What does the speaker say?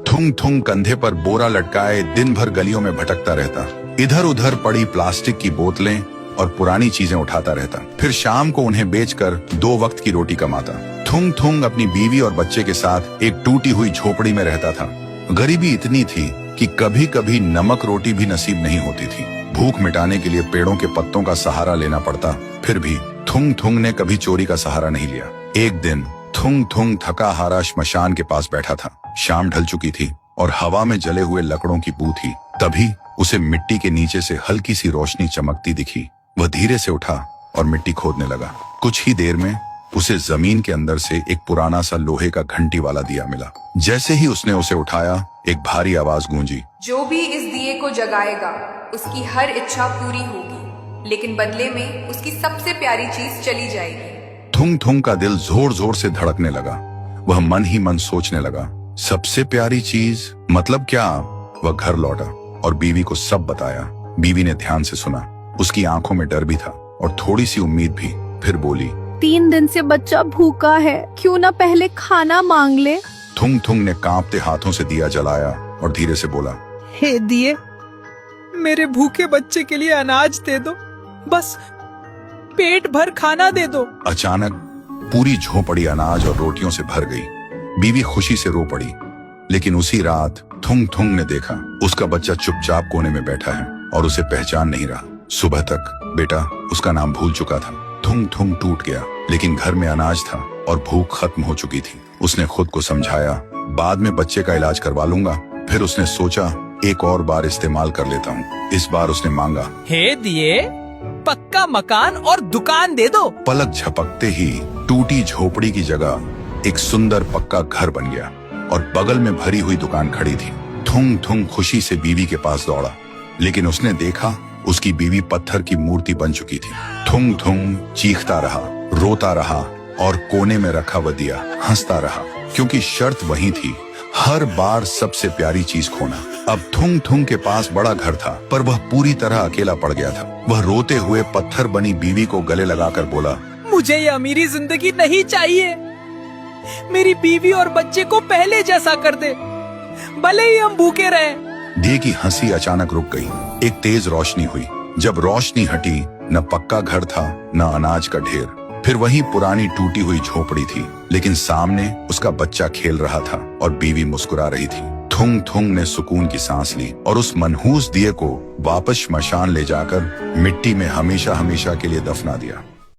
थुंग थुंग कंधे पर बोरा लटकाए दिन भर गलियों में भटकता रहता। इधर उधर पड़ी प्लास्टिक की बोतलें और पुरानी चीजें उठाता रहता। फिर शाम को उन्हें बेचकर 2 वक्त की रोटी कमाता। थुंग थुंग अपनी बीवी और बच्चे के साथ एक टूटी हुई झोपड़ी में रहता था। गरीबी इतनी थी कि कभी कभी नमक रोटी भी नसीब नहीं होती थी। भूख मिटाने के लिए पेड़ों के पत्तों का सहारा लेना पड़ता। फिर भी थुंग थुंग ने कभी चोरी का सहारा नहीं लिया। एक दिन थुंग थुंग थका हारा श्मशान के पास बैठा था। शाम ढल चुकी थी और हवा में जले हुए लकड़ों की बू थी। तभी उसे मिट्टी के नीचे से हल्की सी रोशनी चमकती दिखी। वह धीरे से उठा और मिट्टी खोदने लगा। कुछ ही देर में उसे जमीन के अंदर से एक पुराना सा लोहे का घंटी वाला दिया मिला। जैसे ही उसने उसे उठाया, एक भारी आवाज गूंजी, जो भी इस दिए को जगाएगा उसकी हर इच्छा पूरी होगी, लेकिन बदले में उसकी सबसे प्यारी चीज चली जाएगी। थुंग थुंग का दिल जोर जोर से धड़कने लगा। वह मन ही मन सोचने लगा, सबसे प्यारी चीज मतलब क्या? वह घर लौटा और बीवी को सब बताया। बीवी ने ध्यान से सुना। उसकी आंखों में डर भी था और थोड़ी सी उम्मीद भी। फिर बोली, 3 दिन से बच्चा भूखा है, क्यों ना पहले खाना मांग ले। थुंग थुंग ने कांपते हाथों से दिया जलाया और धीरे से बोला, हे दिए, मेरे भूखे बच्चे के लिए अनाज दे दो, बस पेट भर खाना दे दो। अचानक पूरी झोपड़ी अनाज और रोटियों से भर गई। बीवी खुशी से रो पड़ी। लेकिन उसी रात थुंग थुंग ने देखा उसका बच्चा चुपचाप कोने में बैठा है और उसे पहचान नहीं रहा। सुबह तक बेटा उसका नाम भूल चुका था। थुंग थुंग टूट गया, लेकिन घर में अनाज था और भूख खत्म हो चुकी थी। उसने खुद को समझाया, बाद में बच्चे का इलाज करवा लूंगा। फिर उसने सोचा, एक और बार इस्तेमाल कर लेता हूँ। इस बार उसने मांगा, हे दिए, पक्का मकान और दुकान दे दो। पलक झपकते ही टूटी झोपड़ी की जगह एक सुंदर पक्का घर बन गया और बगल में भरी हुई दुकान खड़ी थी। थुंग थुंग खुशी से बीवी के पास दौड़ा, लेकिन उसने देखा उसकी बीवी पत्थर की मूर्ति बन चुकी थी। थुंग थुंग चीखता रहा, रोता रहा और कोने में रखा वह दिया हंसता रहा, क्योंकि शर्त वही थी, हर बार सबसे प्यारी चीज खोना। अब थुंग थुंग के पास बड़ा घर था, पर वह पूरी तरह अकेला पड़ गया था। वह रोते हुए पत्थर बनी बीवी को गले लगाकर बोला, मुझे ये अमीरी जिंदगी नहीं चाहिए। मेरी बीवी और बच्चे को पहले जैसा कर दे, भले ही हम भूखे रहे। दिए की हंसी अचानक रुक गई। एक तेज रोशनी हुई। जब रोशनी हटी, न पक्का घर था न अनाज का ढेर। फिर वही पुरानी टूटी हुई झोपड़ी थी, लेकिन सामने उसका बच्चा खेल रहा था और बीवी मुस्कुरा रही थी। थुंग थुंग ने सुकून की सांस ली और उस मनहूस दिए को वापस श्मशान ले जाकर मिट्टी में हमेशा हमेशा के लिए दफना दिया।